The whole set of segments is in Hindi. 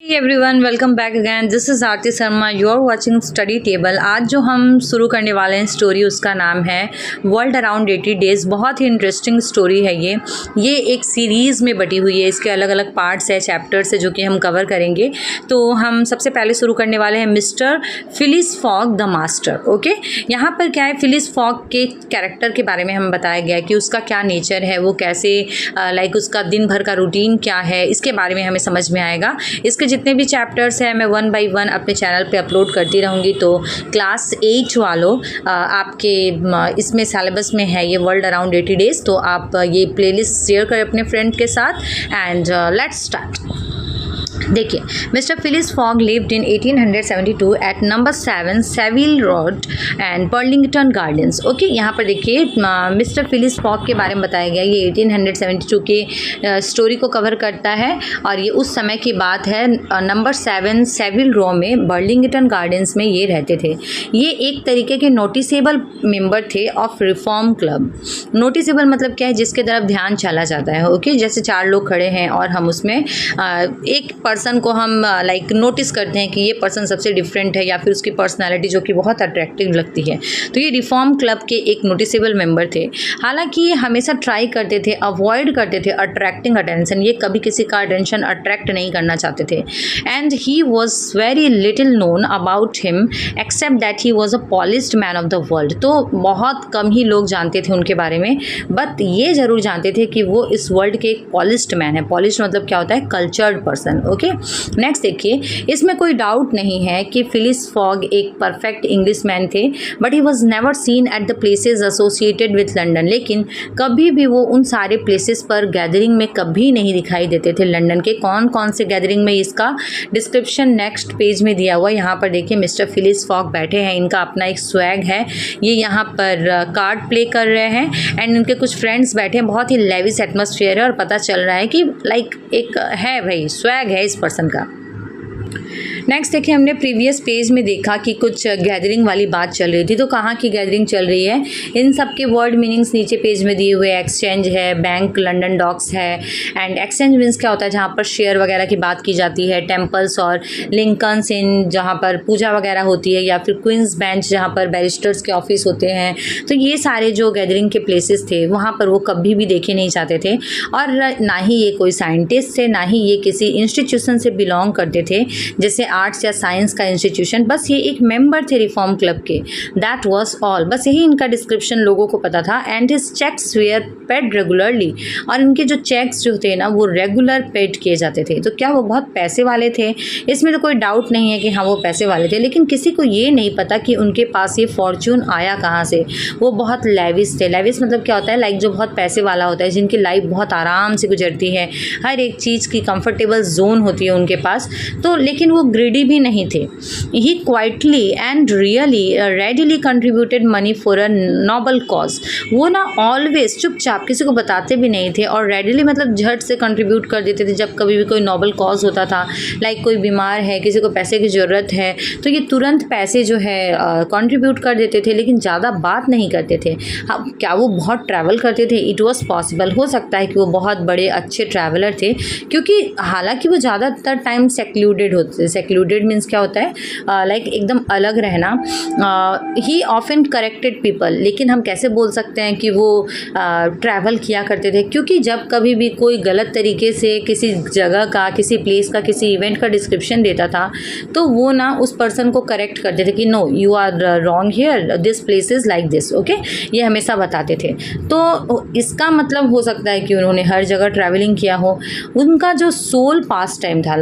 Hey everyone, welcome back again. This is Aarti Sharma, you are watching Study Table. आज जो हम शुरू करने वाले हैं स्टोरी, उसका नाम है वर्ल्ड अराउंड 80 डेज़। बहुत ही इंटरेस्टिंग स्टोरी है ये एक सीरीज़ में बटी हुई है। इसके अलग अलग पार्ट्स है, चैप्टर्स है जो कि हम कवर करेंगे। तो हम सबसे पहले शुरू करने वाले हैं mister Phileas fog the master. Okay, यहाँ पर क्या है, फिलिस फॉग के कैरेक्टर के बारे में हमें बताया गया है कि उसका क्या नेचर है, वो कैसे उसका दिन भर का रूटीन क्या है, इसके बारे में हमें समझ में आएगा। इसके जितने भी चैप्टर्स हैं मैं 1 बाय 1 अपने चैनल पे अपलोड करती रहूँगी। तो क्लास 8 वालों आपके इसमें सिलेबस में है ये वर्ल्ड अराउंड 80 डेज़। तो आप ये प्लेलिस्ट शेयर करें अपने फ्रेंड के साथ एंड लेट्स स्टार्ट। देखिए, mister Phileas Fogg lived in 1872 at number 7 Saville Road and Burlington Gardens. Okay, यहाँ पर देखिए मिस्टर फिलिस फॉग के बारे में बताया गया। ये 1872 के स्टोरी को कवर करता है और ये उस समय की बात है। नंबर 7 सेविल रो में बर्लिंगटन गार्डन्स में ये रहते थे। ये एक तरीके के नोटिसेबल मेंबर थे ऑफ रिफॉर्म क्लब। नोटिसेबल मतलब क्या है, जिसके तरफ ध्यान चला जाता है। ओके, जैसे 4 लोग खड़े हैं और हम उसमें एक पर्सन को हम नोटिस करते हैं कि ये पर्सन सबसे डिफरेंट है या फिर उसकी पर्सनालिटी जो कि बहुत अट्रैक्टिव लगती है। तो ये रिफॉर्म क्लब के एक नोटिसेबल मेंबर थे। हालांकि ये हमेशा ट्राई करते थे, अवॉइड करते थे अट्रैक्टिंग अटेंशन। ये कभी किसी का अटेंशन अट्रैक्ट नहीं करना चाहते थे। And he was very little known about him except that he was a polished man of the world. तो बहुत कम ही लोग जानते थे उनके बारे में, बट ये ज़रूर जानते थे कि वो इस वर्ल्ड के एक पॉलिश्ड मैन है। पॉलिश्ड मतलब क्या होता है, कल्चर्ड पर्सन। ओके, नेक्स्ट देखिए, इसमें कोई डाउट नहीं है कि फिलिस फॉग एक परफेक्ट इंग्लिश मैन थे, but he was never seen at the places associated with London. लेकिन कभी भी वो उन सारे प्लेसेस पर गैदरिंग में कभी नहीं दिखाई देते थे। लंदन के कौन कौन से गैदरिंग में, इसका डिस्क्रिप्शन नेक्स्ट पेज में दिया हुआ है। यहाँ पर देखिए मिस्टर फिलिस फॉग बैठे हैं, इनका अपना एक स्वैग है। ये यहाँ पर कार्ड प्ले कर रहे हैं एंड इनके कुछ फ्रेंड्स बैठे हैं। बहुत ही लेविश एटमॉस्फेयर है और पता चल रहा है कि एक है भाई, स्वैग है इस पर्सन का। नेक्स्ट देखिए, हमने प्रीवियस पेज में देखा कि कुछ गैदरिंग वाली बात चल रही थी। तो कहाँ की गैदरिंग चल रही है, इन सब के वर्ड मीनिंग्स नीचे पेज में दिए हुए। एक्सचेंज है, बैंक लंदन डॉक्स है। एंड एक्सचेंज मीन्स क्या होता है, जहाँ पर शेयर वगैरह की बात की जाती है। टेम्पल्स और लिंकन्स इन, जहाँ पर पूजा वगैरह होती है, या फिर क्वींस बेंच जहाँ पर बैरिस्टर्स के ऑफिस होते हैं। तो ये सारे जो गैदरिंग के प्लेसेस थे वहाँ पर वो कभी भी देखे नहीं जाते थे। और ना ही ये कोई साइंटिस्ट थे, ना ही ये किसी इंस्टीट्यूशन से बिलोंग करते थे जैसे आर्ट्स या साइंस का इंस्टीट्यूशन। बस ये एक मेंबर थे रिफॉर्म क्लब के, दैट वाज ऑल। बस यही इनका डिस्क्रिप्शन लोगों को पता था। And his cheques were paid regularly, और इनके जो चेक्स जो थे ना वो रेगुलर पेड किए जाते थे। तो क्या वो बहुत पैसे वाले थे, इसमें तो कोई डाउट नहीं है कि हाँ वो पैसे वाले थे। लेकिन किसी को ये नहीं पता कि उनके पास ये फॉर्चून आया कहाँ से। वो बहुत लेविश थे। लेविश मतलब क्या होता है, जो बहुत पैसे वाला होता है, जिनकी लाइफ बहुत आराम से गुजरती है, हर एक चीज़ की कंफर्टेबल जोन होती है उनके पास। तो लेकिन वो ग्रीडी भी नहीं थे। He quietly and really readily contributed money for a noble cause. वो ना ऑलवेज चुपचाप, किसी को बताते भी नहीं थे, और रेडिली मतलब झट से कंट्रीब्यूट कर देते थे। जब कभी भी कोई नोबल कॉज होता था, कोई बीमार है, किसी को पैसे की ज़रूरत है, तो ये तुरंत पैसे जो है कंट्रीब्यूट कर देते थे। लेकिन ज़्यादा बात नहीं करते थे। हाँ, क्या वो बहुत ट्रैवल करते थे? इट वॉज पॉसिबल, हो सकता है कि वो बहुत बड़े अच्छे ट्रैवलर थे, क्योंकि हालांकि वो ज़्यादातर टाइम सेक्लूडेड होते थे। सेक्लूडेड मीन्स क्या होता है, एकदम अलग रहना। ही ऑफन करेक्टेड पीपल, लेकिन हम कैसे बोल सकते हैं कि वो ट्रैवल किया करते थे? क्योंकि जब कभी भी कोई गलत तरीके से किसी जगह का, किसी प्लेस का, किसी इवेंट का डिस्क्रिप्शन देता था, तो वो ना उस पर्सन को करेक्ट करते थे कि no you are wrong here, this place is like this. Okay, ये हमेशा बताते थे। तो इसका मतलब हो सकता है कि उन्होंने हर जगह ट्रैवलिंग किया हो। उनका जो सोल पास टाइम था,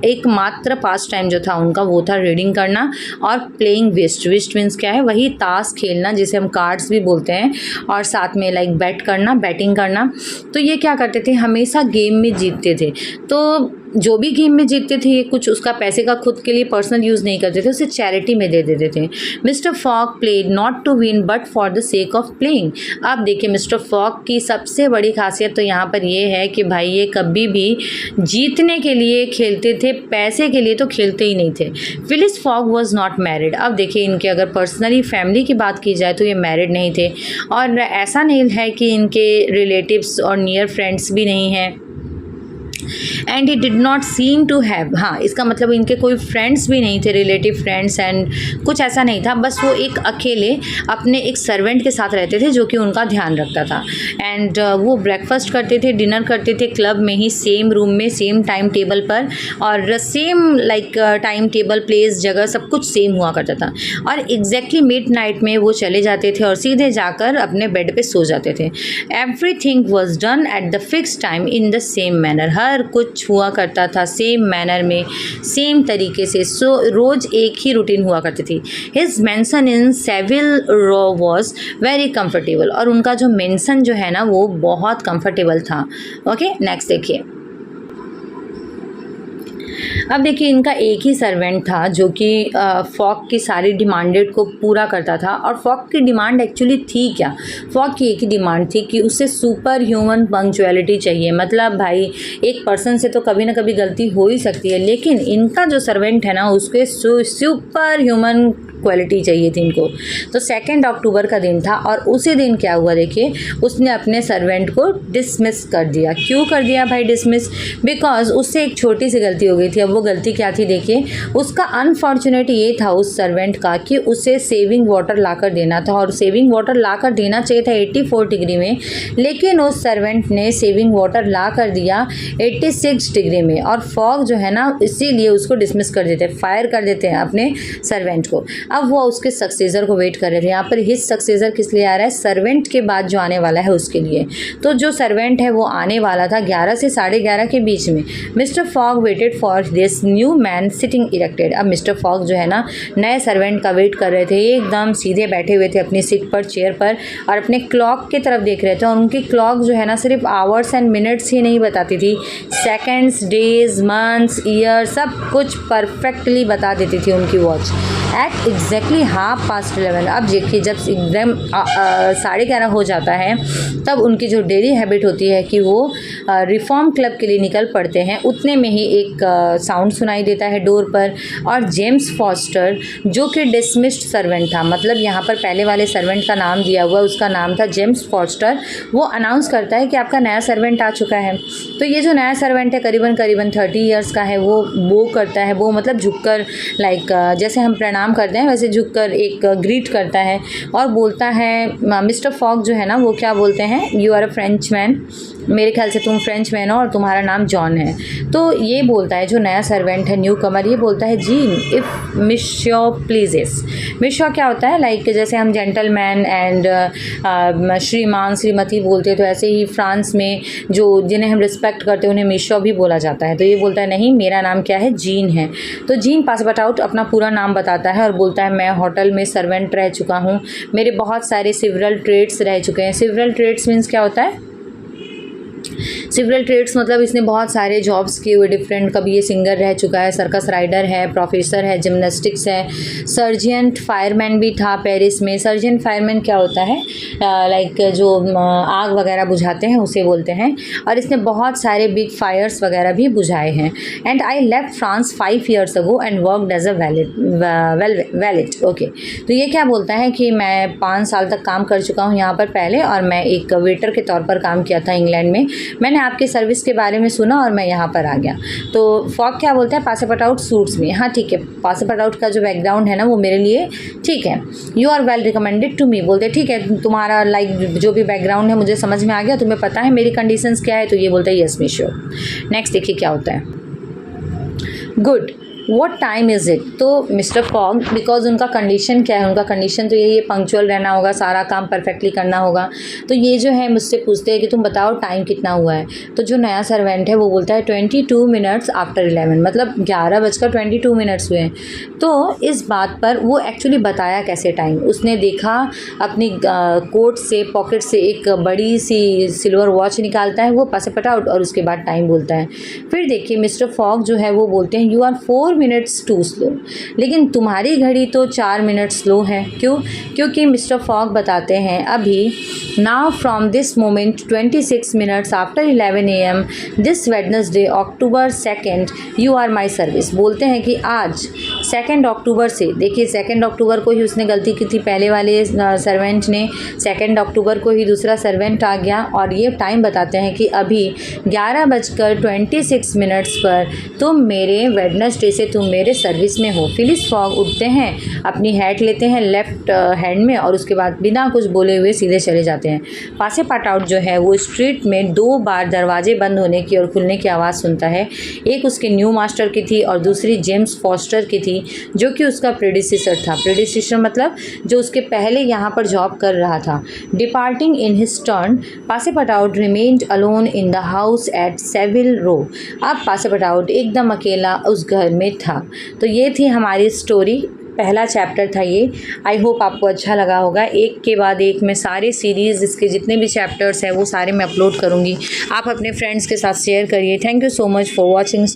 एकमात्र पास टाइम जो था उनका, वो था रीडिंग करना और प्लेइंग विस्ट। विस्ट मीन्स क्या है, वही ताश खेलना जिसे हम कार्ड्स भी बोलते हैं, और साथ में बैट करना, बैटिंग करना। तो ये क्या करते थे, हमेशा गेम में जीतते थे। तो जो भी गेम में जीतते थे, ये कुछ उसका पैसे का खुद के लिए पर्सनल यूज़ नहीं करते थे, उसे चैरिटी में दे देते थे। Mister Fogg played not to win but for the sake of playing. अब देखिए, मिस्टर फॉग की सबसे बड़ी खासियत तो यहाँ पर ये है कि भाई ये कभी भी जीतने के लिए खेलते थे, पैसे के लिए तो खेलते ही नहीं थे। Phyllis fog was not married. अब देखिए, इनके अगर पर्सनली फैमिली की बात की जाए तो ये मैरिड नहीं थे, और ऐसा नहीं है कि इनके रिलेटिव्स और नियर फ्रेंड्स भी नहीं हैं। And he did not seem to have, हाँ इसका मतलब इनके कोई फ्रेंड्स भी नहीं थे, रिलेटिव फ्रेंड्स एंड कुछ ऐसा नहीं था, बस वो एक अकेले अपने एक सर्वेंट के साथ रहते थे जो कि उनका ध्यान रखता था। एंड वो ब्रेकफास्ट करते थे, डिनर करते थे क्लब में ही, सेम रूम में, सेम टाइम टेबल पर, और same like time table, place, जगह सब कुछ सेम हुआ करता था। और एग्जैक्टली मिड नाइट में वो चले जाते थे और सीधे जाकर अपने बेड पे सो जाते थे। Everything was done at the fix time in the same manner, हर कुछ हुआ करता था सेम मैनर में, सेम तरीके से। सो रोज़ एक ही रूटीन हुआ करती थी। His mansion in Saville Row was very comfortable, और उनका जो मेंशन जो है ना वो बहुत कंफर्टेबल था। ओके नेक्स्ट देखिए। अब देखिए इनका एक ही सर्वेंट था जो कि फॉग की सारी डिमांडेड को पूरा करता था। और फॉग की डिमांड एक्चुअली थी क्या? फॉग की एक ही डिमांड थी कि उसे सुपर ह्यूमन पंक्चुअलिटी चाहिए। मतलब भाई एक पर्सन से तो कभी ना कभी गलती हो ही सकती है, लेकिन इनका जो सर्वेंट है ना उसके सुपर ह्यूमन क्वालिटी चाहिए थी इनको। तो 2 अक्टूबर का दिन था और उसी दिन क्या हुआ देखिए, उसने अपने सर्वेंट को डिसमिस कर दिया। क्यों कर दिया भाई डिसमिस? बिकॉज उससे एक छोटी सी गलती हो गई थी। अब वो गलती क्या थी देखिए, उसका अनफॉर्चुनेट ये था उस सर्वेंट का कि उसे सेविंग वाटर लाकर देना था, और सेविंग वाटर लाकर देना चाहिए था 84 डिग्री में, लेकिन उस सर्वेंट ने सेविंग वाटर ला कर दिया 86 डिग्री में। और फॉग जो है ना इसीलिए उसको डिसमिस कर देते, फायर कर देते हैं अपने सर्वेंट को। अब वो उसके सक्सेसर को वेट कर रहे थे। यहाँ पर हिज सक्सेसर किस लिए आ रहा है? सर्वेंट के बाद जो आने वाला है उसके लिए। तो जो सर्वेंट है वो आने वाला था 11 से 11:30 के बीच में। Mister fog waited for this new man sitting erected. अब मिस्टर फॉग जो है ना नए सर्वेंट का वेट कर रहे थे, एकदम सीधे बैठे हुए थे अपनी सीट पर, चेयर पर, और अपने क्लॉक की तरफ देख रहे थे। और उनकी क्लॉक जो है ना सिर्फ आवर्स एंड मिनट्स ही नहीं बताती थी, सेकेंड्स, डेज, मंथ्स, ईयर, सब कुछ परफेक्टली बता देती थी उनकी वॉच। At exactly 11:30। अब देखिए जब एकदम 11:30 हो जाता है तब उनकी जो डेली हैबिट होती है कि वो रिफॉर्म क्लब के लिए निकल पड़ते हैं। उतने में ही एक साउंड सुनाई देता है डोर पर, और जेम्स फॉस्टर जो कि डिसमिस्ड सर्वेंट था, मतलब यहाँ पर पहले वाले सर्वेंट का नाम दिया हुआ, उसका नाम था जेम्स फॉस्टर, वो अनाउंस करता है कि आपका नया सर्वेंट आ चुका है। तो ये जो नया सर्वेंट है करीबन 30 ईयर्स का है, वो करता है, वो मतलब झुककर लाइक जैसे हम प्रणाम करते हैं वैसे झुककर एक ग्रीट करता है और बोलता है। मिस्टर फॉग जो है ना वो क्या बोलते हैं, you are a Frenchman, मेरे ख्याल से तुम फ्रेंच मैन हो और तुम्हारा नाम जॉन है। तो ये बोलता है जो नया सर्वेंट है, न्यू कमर, ये बोलता है जीन इफ़ मिश्यो प्लीजेस। मिश्यो क्या होता है, लाइक जैसे हम जेंटलमैन एंड श्रीमान श्रीमती बोलते हैं, तो ऐसे ही फ्रांस में जो जिन्हें हम रिस्पेक्ट करते हैं उन्हें मिश्यो भी बोला जाता है। तो ये बोलता है नहीं, मेरा नाम क्या है, जीन है। तो जीन पास बट आउट अपना पूरा नाम बताता है और बोलता है मैं होटल में सर्वेंट रह चुका हूँ, मेरे बहुत सारे सिवरल ट्रेड्स रह चुके हैं। सिवरल ट्रेड्स मीन्स क्या होता है? सिवरल ट्रेड्स मतलब इसने बहुत सारे जॉब्स किए हुए डिफरेंट, कभी ये सिंगर रह चुका है, सर्कस राइडर है, प्रोफेसर है, जिम्नास्टिक्स है, सर्जियन फायरमैन भी था पेरिस में। सर्जियन फायरमैन क्या होता है, लाइक जो आग वगैरह बुझाते हैं उसे बोलते हैं, और इसने बहुत सारे बिग फायर्स वगैरह भी बुझाए हैं। And I left France 5 years ago and worked as a valet. Okay, तो ये क्या बोलता है कि मैं 5 साल तक काम कर चुका हूँ यहाँ पर पहले, और मैं एक वेटर के तौर पर काम किया था इंग्लैंड में। मैंने आपकी सर्विस के बारे में सुना और मैं यहाँ पर आ गया। तो फॉग क्या बोलता है, पासपोर्ट आउट सूट्स मी। हाँ ठीक है, पासपोर्ट आउट का जो बैकग्राउंड है ना वो मेरे लिए ठीक है। You are well recommended to me, बोलते ठीक है तुम्हारा लाइक जो भी बैकग्राउंड है मुझे समझ में आ गया, तुम्हें पता है मेरी कंडीशंस क्या है। तो ये बोलता है यस मी श्योर। नेक्स्ट देखिए क्या होता है, good what time is it. तो मिस्टर फॉग, बिकॉज उनका कंडीशन क्या है, उनका कंडीशन तो यही है पंक्चुअल रहना होगा, सारा काम परफेक्टली करना होगा। तो ये जो है मुझसे पूछते हैं कि तुम बताओ टाइम कितना हुआ है। तो जो नया सर्वेंट है वो बोलता है 22 minutes आफ्टर 11, मतलब 11:22 हुए हैं। तो इस बात पर वो एक्चुअली बताया कैसे टाइम, उसने देखा अपनी कोट से पॉकेट से एक बड़ी सी सिल्वर वॉच निकालता है, वो पासपोर्ट आउट, और उसके बाद टाइम बोलता है। फिर देखिए मिस्टर फॉग जो है वो बोलते हैं you are 4 minutes too slow. लेकिन तुम्हारी घड़ी तो 4 मिनट स्लो है। क्यों? क्योंकि मिस्टर फॉग बताते हैं अभी, now from this moment 26 minutes after 11 AM this Wednesday October 2 you are my service. बोलते हैं कि आज 2 अक्टूबर से, देखिए 2 अक्टूबर को ही उसने गलती की थी, पहले वाले सर्वेंट ने, 2 अक्टूबर को ही दूसरा सर्वेंट आ गया और ये टाइम बताते हैं कि अभी 11:26 पर तुम मेरे वेडनेसडे से तुम मेरे सर्विस में हो। फिलिस फॉग उठते हैं, अपनी हैट लेते हैं लेफ्ट हैंड में और उसके बाद बिना कुछ बोले हुए सीधे चले जाते हैं। पासेपाटाउट जो है वो स्ट्रीट में 2 बार दरवाजे बंद होने की और खुलने की आवाज़ सुनता है। एक उसके न्यू मास्टर की थी और दूसरी जेम्स फॉस्टर की थी, जो कि उसका प्रेडिसेसर था। प्रेडिसेसर मतलब जो उसके पहले यहाँ पर जॉब कर रहा था। Departing in his turn, Passepartout remained alone in the house at Savile Row. अब पासेपाटाउट एकदम अकेला उस घर में था। तो ये थी हमारी स्टोरी, पहला चैप्टर था ये। आई होप आपको अच्छा लगा होगा। एक के बाद एक मैं सारे सीरीज़, इसके जितने भी चैप्टर्स हैं वो सारे मैं अपलोड करूँगी। आप अपने फ्रेंड्स के साथ शेयर करिए। Thank you so much for watching.